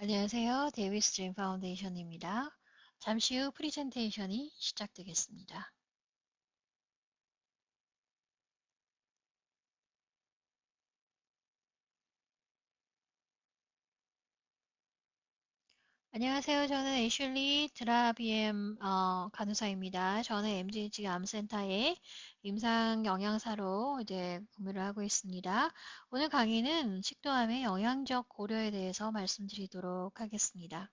안녕하세요. 데이비스 드림 파운데이션입니다. 잠시 후 프리젠테이션이 시작되겠습니다. 안녕하세요. 저는 애슐리 드라비엠 간호사입니다. 저는 MGH 암센터의 임상 영양사로 이제 근무를 하고 있습니다. 오늘 강의는 식도암의 영양적 고려에 대해서 말씀드리도록 하겠습니다.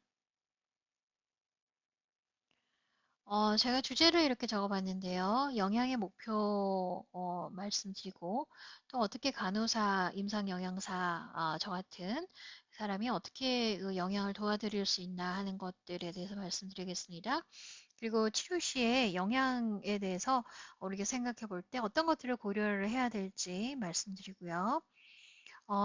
제가 주제를 이렇게 적어봤는데요. 영양의 목표 말씀드리고 또 어떻게 간호사, 임상영양사 저 같은 사람이 어떻게 그 영양을 도와드릴 수 있나 하는 것들에 대해서 말씀드리겠습니다. 그리고 치료 시에 영양에 대해서 우리가 생각해 볼 때 어떤 것들을 고려를 해야 될지 말씀드리고요.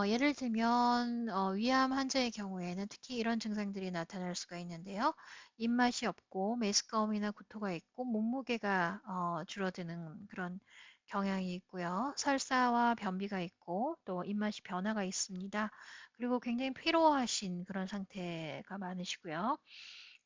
예를 들면 위암 환자의 경우에는 특히 이런 증상들이 나타날 수가 있는데요. 입맛이 없고 메스꺼움이나 구토가 있고 몸무게가 줄어드는 그런 경향이 있고요. 설사와 변비가 있고 또 입맛이 변화가 있습니다. 그리고 굉장히 피로하신 그런 상태가 많으시고요.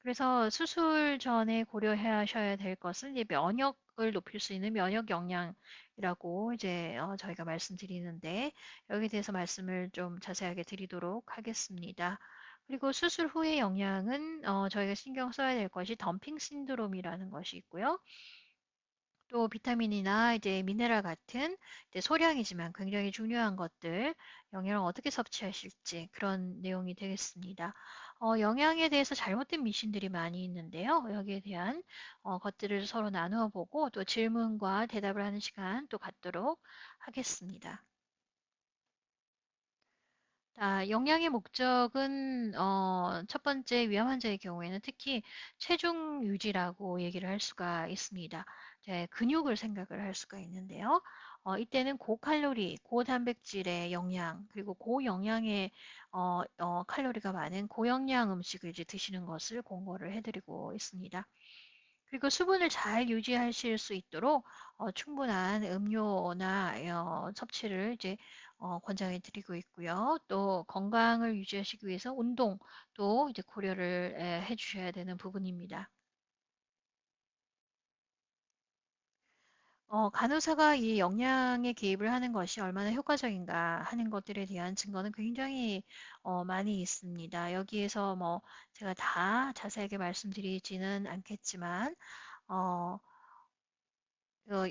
그래서 수술 전에 고려하셔야 될 것은 이제 면역을 높일 수 있는 면역 영양이라고 이제 저희가 말씀드리는데 여기에 대해서 말씀을 좀 자세하게 드리도록 하겠습니다. 그리고 수술 후의 영양은 저희가 신경 써야 될 것이 덤핑 신드롬이라는 것이 있고요. 또 비타민이나 이제 미네랄 같은 이제 소량이지만 굉장히 중요한 것들, 영양을 어떻게 섭취하실지 그런 내용이 되겠습니다. 영양에 대해서 잘못된 미신들이 많이 있는데요. 여기에 대한 것들을 서로 나누어 보고 또 질문과 대답을 하는 시간 또 갖도록 하겠습니다. 영양의 목적은 첫 번째 위암 환자의 경우에는 특히 체중 유지라고 얘기를 할 수가 있습니다. 이제 근육을 생각을 할 수가 있는데요. 이때는 고칼로리, 고단백질의 영양, 그리고 고영양의 칼로리가 많은 고영양 음식을 이제 드시는 것을 권고를 해드리고 있습니다. 그리고 수분을 잘 유지하실 수 있도록 충분한 음료나 섭취를 이제 권장해 드리고 있고요. 또 건강을 유지하시기 위해서 운동도 이제 고려를 해 주셔야 되는 부분입니다. 간호사가 이 영양에 개입을 하는 것이 얼마나 효과적인가 하는 것들에 대한 증거는 굉장히 많이 있습니다. 여기에서 뭐 제가 다 자세하게 말씀드리지는 않겠지만 어,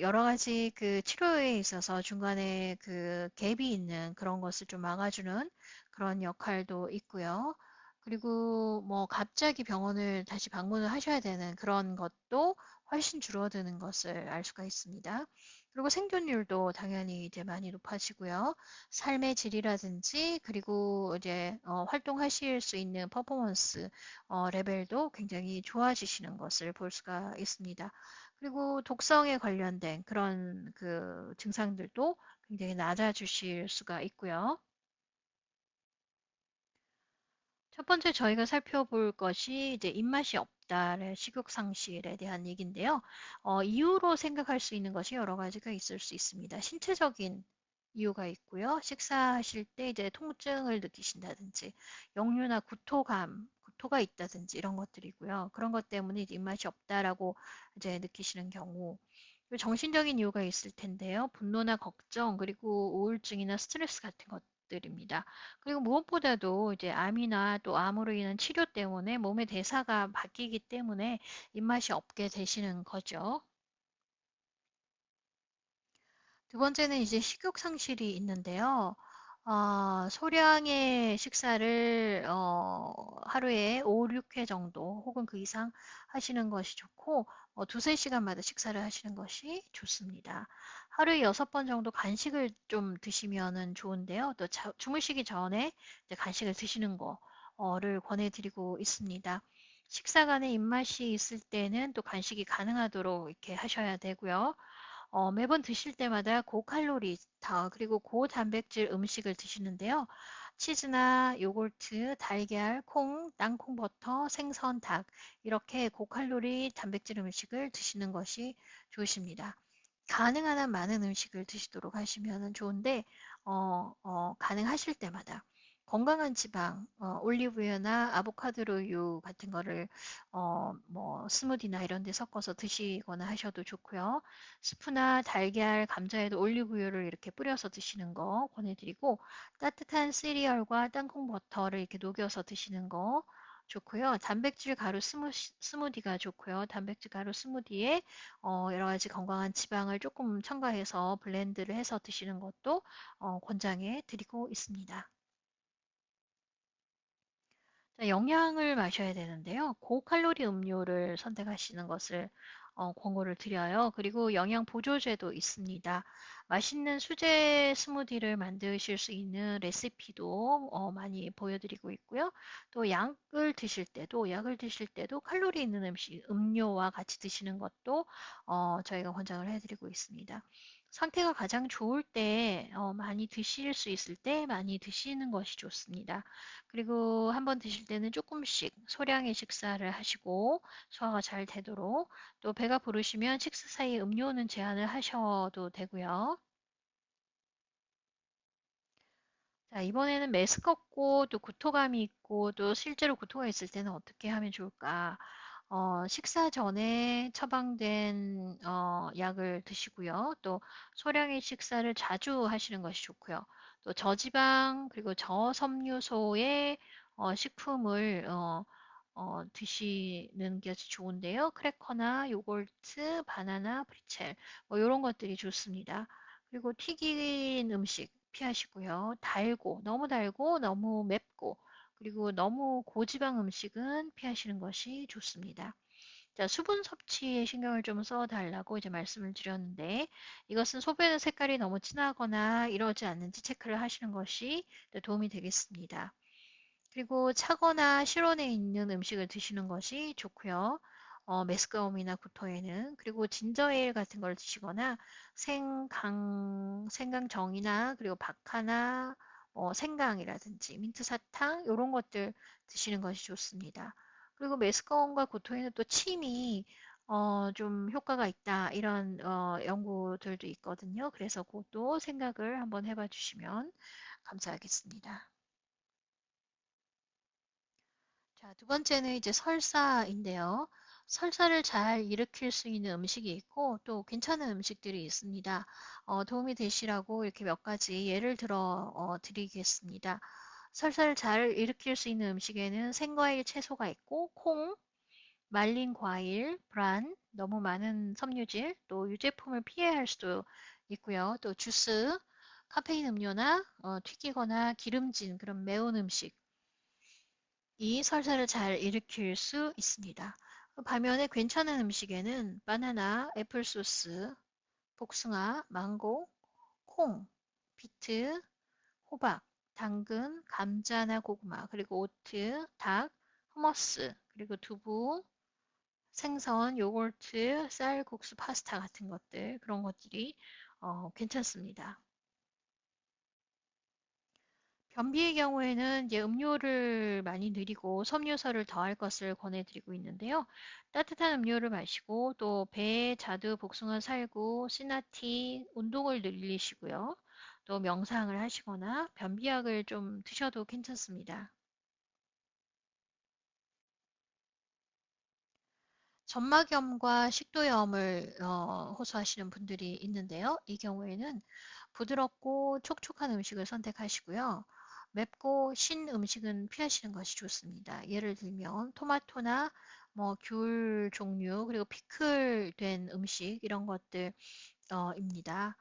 여러 가지 그 치료에 있어서 중간에 그 갭이 있는 그런 것을 좀 막아주는 그런 역할도 있고요. 그리고 뭐 갑자기 병원을 다시 방문을 하셔야 되는 그런 것도 훨씬 줄어드는 것을 알 수가 있습니다. 그리고 생존율도 당연히 이제 많이 높아지고요. 삶의 질이라든지 그리고 이제 활동하실 수 있는 퍼포먼스 레벨도 굉장히 좋아지시는 것을 볼 수가 있습니다. 그리고 독성에 관련된 그런 그 증상들도 굉장히 낮아주실 수가 있고요. 첫 번째 저희가 살펴볼 것이 이제 입맛이 없다의 식욕 상실에 대한 얘기인데요. 이유로 생각할 수 있는 것이 여러 가지가 있을 수 있습니다. 신체적인 이유가 있고요. 식사하실 때 이제 통증을 느끼신다든지, 역류나 구토가 있다든지 이런 것들이고요. 그런 것 때문에 이제 입맛이 없다라고 이제 느끼시는 경우. 그리고 정신적인 이유가 있을 텐데요. 분노나 걱정, 그리고 우울증이나 스트레스 같은 것들입니다. 그리고 무엇보다도 이제 암이나 또 암으로 인한 치료 때문에 몸의 대사가 바뀌기 때문에 입맛이 없게 되시는 거죠. 두 번째는 이제 식욕 상실이 있는데요. 소량의 식사를 하루에 5, 6회 정도 혹은 그 이상 하시는 것이 좋고 두세 시간마다 식사를 하시는 것이 좋습니다. 하루에 6번 정도 간식을 좀 드시면은 좋은데요. 또 주무시기 전에 이제 간식을 드시는 거를 권해드리고 있습니다. 식사간에 입맛이 있을 때는 또 간식이 가능하도록 이렇게 하셔야 되고요. 매번 드실 때마다 고칼로리, 그리고 고단백질 음식을 드시는데요. 치즈나 요거트, 달걀, 콩, 땅콩 버터, 생선, 닭 이렇게 고칼로리 단백질 음식을 드시는 것이 좋으십니다. 가능한 한 많은 음식을 드시도록 하시면 좋은데 가능하실 때마다 건강한 지방, 올리브유나 아보카도우유 같은 거를 뭐 스무디나 이런 데 섞어서 드시거나 하셔도 좋고요. 스프나 달걀, 감자에도 올리브유를 이렇게 뿌려서 드시는 거 권해드리고 따뜻한 시리얼과 땅콩 버터를 이렇게 녹여서 드시는 거 좋고요. 단백질 가루 스무디가 좋고요. 단백질 가루 스무디에 여러 가지 건강한 지방을 조금 첨가해서 블렌드를 해서 드시는 것도 권장해 드리고 있습니다. 자, 영양을 마셔야 되는데요. 고칼로리 음료를 선택하시는 것을 권고를 드려요. 그리고 영양 보조제도 있습니다. 맛있는 수제 스무디를 만드실 수 있는 레시피도 많이 보여드리고 있고요. 또 약을 드실 때도 칼로리 있는 음료와 같이 드시는 것도 저희가 권장을 해드리고 있습니다. 상태가 가장 좋을 때, 많이 드실 수 있을 때 많이 드시는 것이 좋습니다. 그리고 한번 드실 때는 조금씩 소량의 식사를 하시고 소화가 잘 되도록 또 배가 부르시면 식사 사이에 음료는 제한을 하셔도 되고요. 자, 이번에는 메스껍고 또 구토감이 있고 또 실제로 구토가 있을 때는 어떻게 하면 좋을까? 식사 전에 처방된 약을 드시고요. 또 소량의 식사를 자주 하시는 것이 좋고요. 또 저지방 그리고 저섬유소의 식품을 드시는 것이 좋은데요. 크래커나 요거트, 바나나, 프리첼 뭐 이런 것들이 좋습니다. 그리고 튀긴 음식 피하시고요. 너무 달고 너무 맵고 그리고 너무 고지방 음식은 피하시는 것이 좋습니다. 자, 수분 섭취에 신경을 좀 써달라고 이제 말씀을 드렸는데, 이것은 소변의 색깔이 너무 진하거나 이러지 않는지 체크를 하시는 것이 도움이 되겠습니다. 그리고 차거나 실온에 있는 음식을 드시는 것이 좋고요. 메스꺼움이나 구토에는 그리고 진저에일 같은 걸 드시거나 생강정이나 그리고 박하나 생강이라든지 민트 사탕 이런 것들 드시는 것이 좋습니다. 그리고 메스꺼움과 구토에는 또 침이 좀 효과가 있다 이런 연구들도 있거든요. 그래서 그것도 생각을 한번 해봐 주시면 감사하겠습니다. 자, 두 번째는 이제 설사인데요. 설사를 잘 일으킬 수 있는 음식이 있고 또 괜찮은 음식들이 있습니다. 도움이 되시라고 이렇게 몇 가지 예를 들어 드리겠습니다. 설사를 잘 일으킬 수 있는 음식에는 생과일 채소가 있고 콩, 말린 과일, 브란, 너무 많은 섬유질, 또 유제품을 피해야 할 수도 있고요. 또 주스, 카페인 음료나 튀기거나 기름진 그런 매운 음식 이 설사를 잘 일으킬 수 있습니다. 반면에 괜찮은 음식에는 바나나, 애플소스, 복숭아, 망고, 콩, 비트, 호박, 당근, 감자나 고구마, 그리고 오트, 닭, 허머스, 그리고 두부, 생선, 요거트, 쌀, 국수, 파스타 같은 것들, 그런 것들이 괜찮습니다. 변비의 경우에는 이제 음료를 많이 드리고 섬유서를 더할 것을 권해드리고 있는데요. 따뜻한 음료를 마시고 또 배, 자두, 복숭아 살구, 시나티, 운동을 늘리시고요. 또 명상을 하시거나 변비약을 좀 드셔도 괜찮습니다. 점막염과 식도염을 호소하시는 분들이 있는데요. 이 경우에는 부드럽고 촉촉한 음식을 선택하시고요. 맵고 신 음식은 피하시는 것이 좋습니다. 예를 들면 토마토나 뭐 귤 종류 그리고 피클 된 음식 이런 것들 입니다.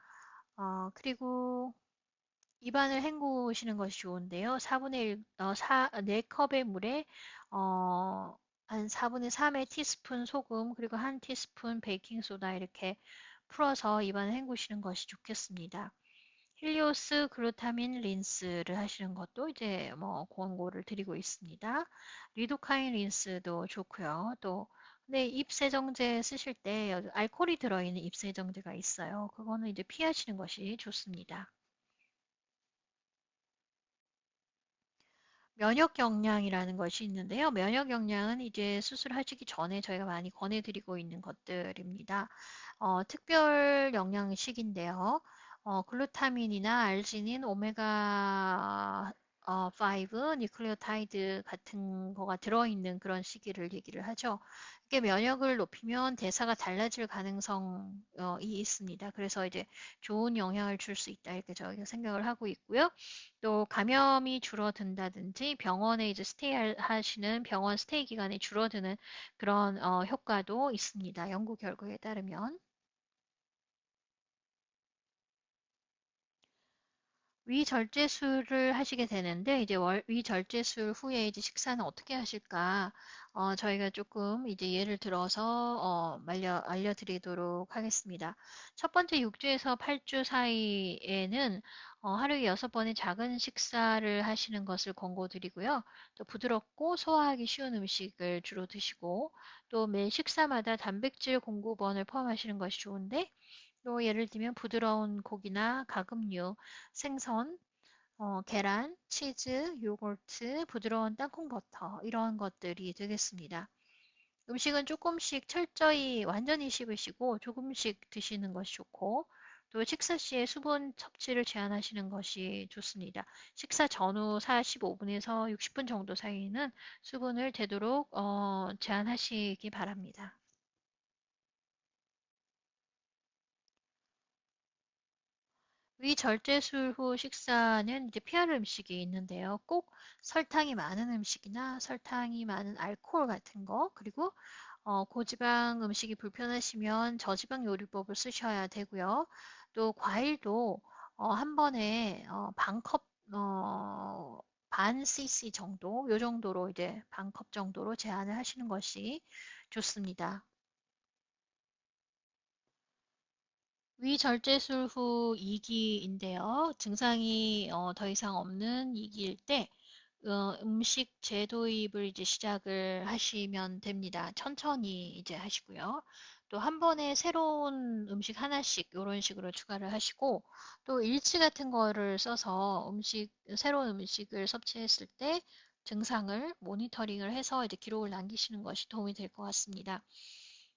그리고 입안을 헹구시는 것이 좋은데요. 4분의 1, 4컵의 물에 어, 한 4분의 3의 티스푼 소금 그리고 한 티스푼 베이킹 소다 이렇게 풀어서 입안을 헹구시는 것이 좋겠습니다. 힐리오스 글루타민 린스를 하시는 것도 이제 뭐 권고를 드리고 있습니다. 리도카인 린스도 좋고요. 또 근데 입 세정제 쓰실 때 알코올이 들어있는 입 세정제가 있어요. 그거는 이제 피하시는 것이 좋습니다. 면역 영양이라는 것이 있는데요. 면역 영양은 이제 수술하시기 전에 저희가 많이 권해드리고 있는 것들입니다. 특별 영양식인데요. 글루타민이나 알지닌, 오메가 5, 뉴클레오타이드 같은 거가 들어있는 그런 시기를 얘기를 하죠. 이게 면역을 높이면 대사가 달라질 가능성이 있습니다. 그래서 이제 좋은 영향을 줄 수 있다 이렇게 저희가 생각을 하고 있고요. 또 감염이 줄어든다든지 병원에 이제 스테이 하시는 병원 스테이 기간이 줄어드는 그런 효과도 있습니다. 연구 결과에 따르면. 위절제술을 하시게 되는데 이제 위절제술 후에 이제 식사는 어떻게 하실까? 저희가 조금 이제 예를 들어서 알려드리도록 하겠습니다. 첫 번째 6주에서 8주 사이에는 하루에 6번의 작은 식사를 하시는 것을 권고드리고요. 또 부드럽고 소화하기 쉬운 음식을 주로 드시고 또 매 식사마다 단백질 공급원을 포함하시는 것이 좋은데 또 예를 들면 부드러운 고기나 가금류, 생선, 계란, 치즈, 요거트, 부드러운 땅콩 버터 이런 것들이 되겠습니다. 음식은 조금씩 철저히 완전히 씹으시고 조금씩 드시는 것이 좋고 또 식사 시에 수분 섭취를 제한하시는 것이 좋습니다. 식사 전후 45분에서 60분 정도 사이에는 수분을 되도록 제한하시기 바랍니다. 위절제술 후 식사는 이제 피할 음식이 있는데요. 꼭 설탕이 많은 음식이나 설탕이 많은 알코올 같은 거, 그리고 고지방 음식이 불편하시면 저지방 요리법을 쓰셔야 되고요. 또 과일도 한 번에 반 cc 정도, 요 정도로 이제 반 컵 정도로 제한을 하시는 것이 좋습니다. 위절제술 후 2기인데요. 증상이 더 이상 없는 2기일 때 음식 재도입을 이제 시작을 하시면 됩니다. 천천히 이제 하시고요. 또 한 번에 새로운 음식 하나씩 이런 식으로 추가를 하시고 또 일지 같은 거를 써서 새로운 음식을 섭취했을 때 증상을 모니터링을 해서 이제 기록을 남기시는 것이 도움이 될 것 같습니다.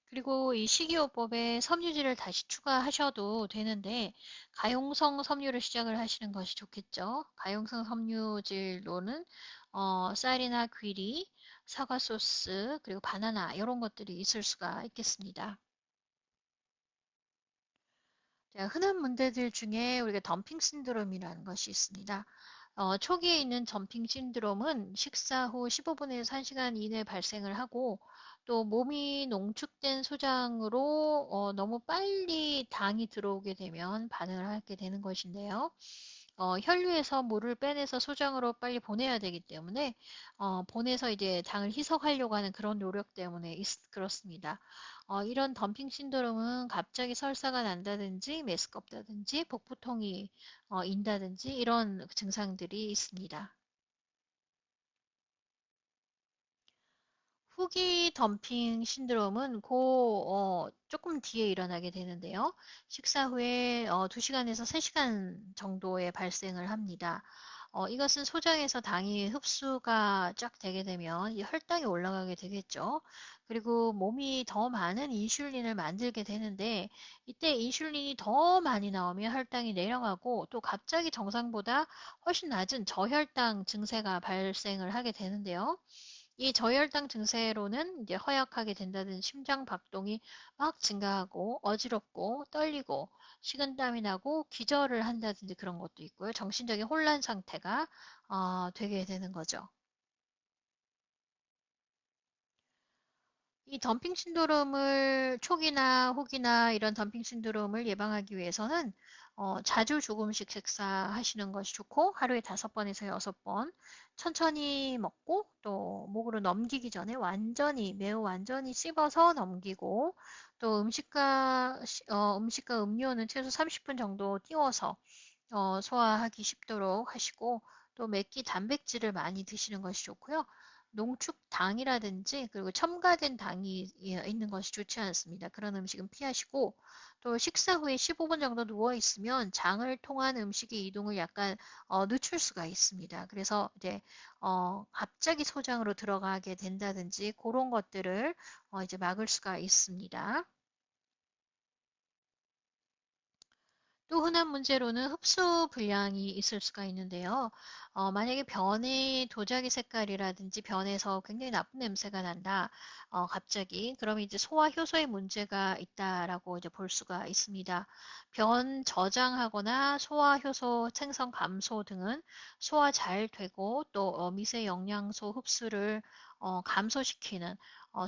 그리고 이 식이요법에 섬유질을 다시 추가하셔도 되는데 가용성 섬유를 시작을 하시는 것이 좋겠죠. 가용성 섬유질로는 쌀이나 귀리, 사과 소스, 그리고 바나나 이런 것들이 있을 수가 있겠습니다. 자, 흔한 문제들 중에 우리가 덤핑 신드롬이라는 것이 있습니다. 초기에 있는 덤핑 신드롬은 식사 후 15분에서 1시간 이내에 발생을 하고 또 몸이 농축된 소장으로 너무 빨리 당이 들어오게 되면 반응을 하게 되는 것인데요. 혈류에서 물을 빼내서 소장으로 빨리 보내야 되기 때문에 보내서 이제 당을 희석하려고 하는 그런 노력 때문에 그렇습니다. 이런 덤핑 신드롬은 갑자기 설사가 난다든지 메스껍다든지 복부통이 인다든지 이런 증상들이 있습니다. 후기 덤핑 신드롬은 조금 뒤에 일어나게 되는데요. 식사 후에 2시간에서 3시간 정도에 발생을 합니다. 이것은 소장에서 당이 흡수가 쫙 되게 되면 이 혈당이 올라가게 되겠죠. 그리고 몸이 더 많은 인슐린을 만들게 되는데 이때 인슐린이 더 많이 나오면 혈당이 내려가고 또 갑자기 정상보다 훨씬 낮은 저혈당 증세가 발생을 하게 되는데요. 이 저혈당 증세로는 이제 허약하게 된다든 심장 박동이 막 증가하고 어지럽고 떨리고 식은땀이 나고 기절을 한다든지 그런 것도 있고요. 정신적인 혼란 상태가 되게 되는 거죠. 이 덤핑 신드롬을 초기나 후기나 이런 덤핑 신드롬을 예방하기 위해서는 자주 조금씩 식사하시는 것이 좋고 하루에 5번에서 6번 천천히 먹고 또 목으로 넘기기 전에 매우 완전히 씹어서 넘기고 또 음식과 음료는 최소 30분 정도 띄워서 소화하기 쉽도록 하시고 또 몇 끼 단백질을 많이 드시는 것이 좋고요. 농축당이라든지 그리고 첨가된 당이 있는 것이 좋지 않습니다. 그런 음식은 피하시고 또 식사 후에 15분 정도 누워 있으면 장을 통한 음식의 이동을 약간 늦출 수가 있습니다. 그래서 이제 갑자기 소장으로 들어가게 된다든지 그런 것들을 이제 막을 수가 있습니다. 또 흔한 문제로는 흡수 불량이 있을 수가 있는데요. 만약에 변의 도자기 색깔이라든지 변에서 굉장히 나쁜 냄새가 난다. 갑자기. 그러면 이제 소화 효소에 문제가 있다라고 이제 볼 수가 있습니다. 변 저장하거나 소화 효소 생성 감소 등은 소화 잘 되고 또 미세 영양소 흡수를 감소시키는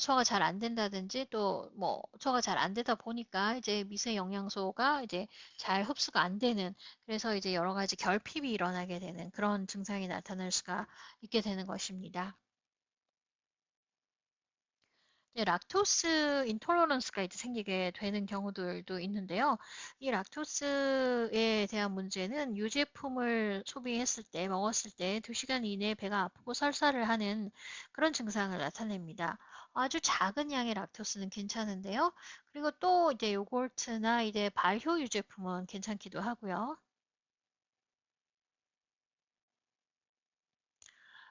소화가 잘 안 된다든지 또 뭐 소화가 잘 안 되다 보니까 이제 미세 영양소가 이제 잘 흡수가 안 되는 그래서 이제 여러 가지 결핍이 일어나게 되는 그런 증상이 나타날 수가 있게 되는 것입니다. 네, 락토스 인톨러런스가 이제 생기게 되는 경우들도 있는데요. 이 락토스에 대한 문제는 유제품을 소비했을 때, 먹었을 때 2시간 이내에 배가 아프고 설사를 하는 그런 증상을 나타냅니다. 아주 작은 양의 락토스는 괜찮은데요. 그리고 또 이제 요거트나 이제 발효 유제품은 괜찮기도 하고요.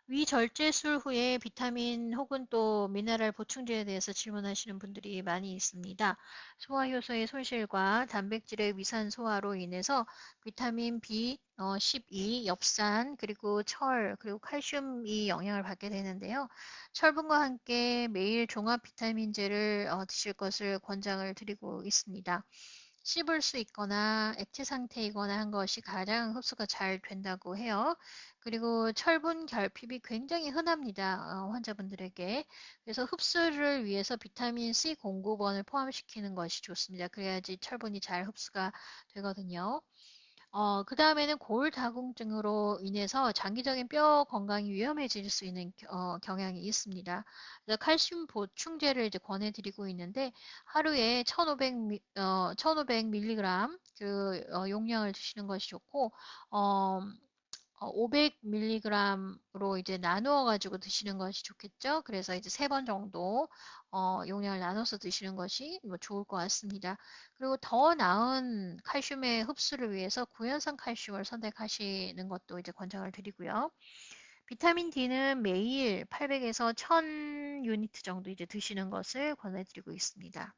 위절제술 후에 비타민 혹은 또 미네랄 보충제에 대해서 질문하시는 분들이 많이 있습니다. 소화효소의 손실과 단백질의 위산 소화로 인해서 비타민 B, 12, 엽산, 그리고 철, 그리고 칼슘이 영향을 받게 되는데요. 철분과 함께 매일 종합 비타민제를 드실 것을 권장을 드리고 있습니다. 씹을 수 있거나 액체 상태이거나 한 것이 가장 흡수가 잘 된다고 해요. 그리고 철분 결핍이 굉장히 흔합니다. 환자분들에게. 그래서 흡수를 위해서 비타민 C 공급원을 포함시키는 것이 좋습니다. 그래야지 철분이 잘 흡수가 되거든요. 그 다음에는 골다공증으로 인해서 장기적인 뼈 건강이 위험해질 수 있는 경향이 있습니다. 그래서 칼슘 보충제를 이제 권해드리고 있는데 하루에 1,500mg 그 용량을 드시는 것이 좋고 어, 500mg로 이제 나누어 가지고 드시는 것이 좋겠죠. 그래서 이제 3번 정도 용량을 나눠서 드시는 것이 뭐 좋을 것 같습니다. 그리고 더 나은 칼슘의 흡수를 위해서 구연산 칼슘을 선택하시는 것도 이제 권장을 드리고요. 비타민 D는 매일 800에서 1000 유니트 정도 이제 드시는 것을 권해드리고 있습니다.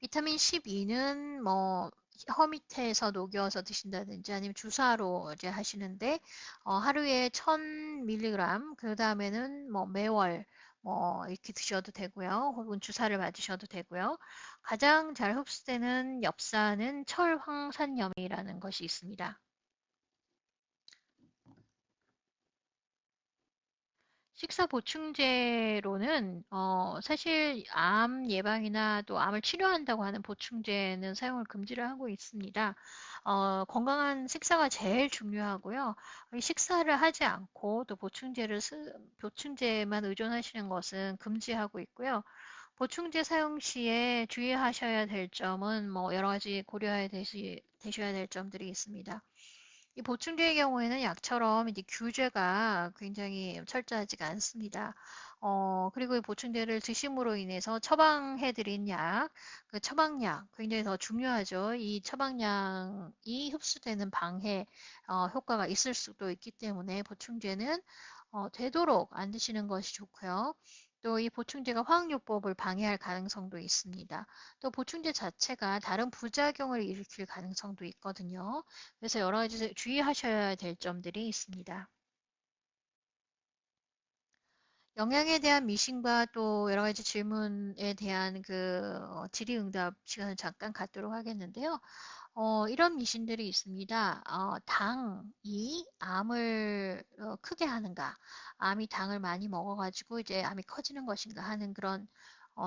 비타민 12는 뭐 허미테에서 녹여서 드신다든지 아니면 주사로 이제 하시는데 하루에 1000mg 그 다음에는 뭐 매월 뭐 이렇게 드셔도 되고요. 혹은 주사를 맞으셔도 되고요. 가장 잘 흡수되는 엽산은 철황산염이라는 것이 있습니다. 식사 보충제로는 사실 암 예방이나 또 암을 치료한다고 하는 보충제는 사용을 금지를 하고 있습니다. 건강한 식사가 제일 중요하고요. 이 식사를 하지 않고 또 보충제만 의존하시는 것은 금지하고 있고요. 보충제 사용 시에 주의하셔야 될 점은 뭐 여러 가지 되셔야 될 점들이 있습니다. 이 보충제의 경우에는 약처럼 이제 규제가 굉장히 철저하지가 않습니다. 그리고 이 보충제를 드심으로 인해서 처방해드린 약, 그 처방약 굉장히 더 중요하죠. 이 처방약이 흡수되는 방해 효과가 있을 수도 있기 때문에 보충제는 되도록 안 드시는 것이 좋고요. 또 이 보충제가 화학요법을 방해할 가능성도 있습니다. 또 보충제 자체가 다른 부작용을 일으킬 가능성도 있거든요. 그래서 여러 가지 주의하셔야 될 점들이 있습니다. 영양에 대한 미신과 또 여러 가지 질문에 대한 그 질의응답 시간을 잠깐 갖도록 하겠는데요. 이런 미신들이 있습니다. 당이 암을 크게 하는가? 암이 당을 많이 먹어가지고 이제 암이 커지는 것인가 하는 그런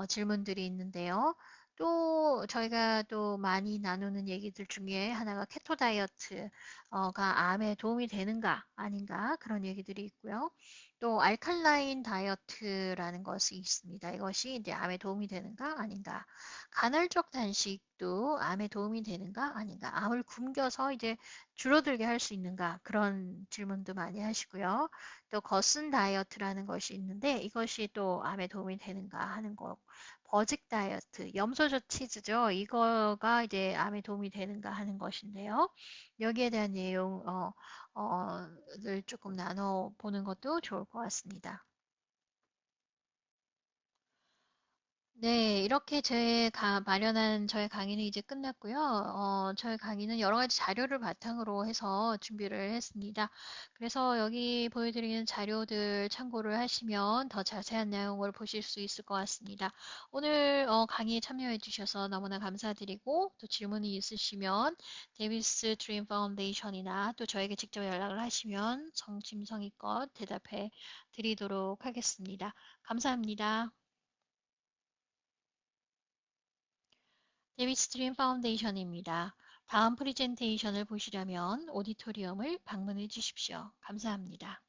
질문들이 있는데요. 또 저희가 또 많이 나누는 얘기들 중에 하나가 케토 다이어트가 암에 도움이 되는가 아닌가 그런 얘기들이 있고요. 또 알칼라인 다이어트라는 것이 있습니다. 이것이 이제 암에 도움이 되는가 아닌가. 간헐적 단식도 암에 도움이 되는가 아닌가. 암을 굶겨서 이제 줄어들게 할 수 있는가. 그런 질문도 많이 하시고요. 또 거슨 다이어트라는 것이 있는데 이것이 또 암에 도움이 되는가 하는 거. 버직 다이어트, 염소젓 치즈죠. 이거가 이제 암에 도움이 되는가 하는 것인데요. 여기에 대한 내용, 을 조금 나눠보는 것도 좋을 것 같습니다. 네, 이렇게 마련한 저의 강의는 이제 끝났고요. 저의 강의는 여러 가지 자료를 바탕으로 해서 준비를 했습니다. 그래서 여기 보여드리는 자료들 참고를 하시면 더 자세한 내용을 보실 수 있을 것 같습니다. 오늘 강의에 참여해 주셔서 너무나 감사드리고 또 질문이 있으시면 데비스 드림 파운데이션이나 또 저에게 직접 연락을 하시면 성심성의껏 대답해 드리도록 하겠습니다. 감사합니다. 데빗 스트림 파운데이션입니다. 다음 프리젠테이션을 보시려면 오디토리움을 방문해 주십시오. 감사합니다.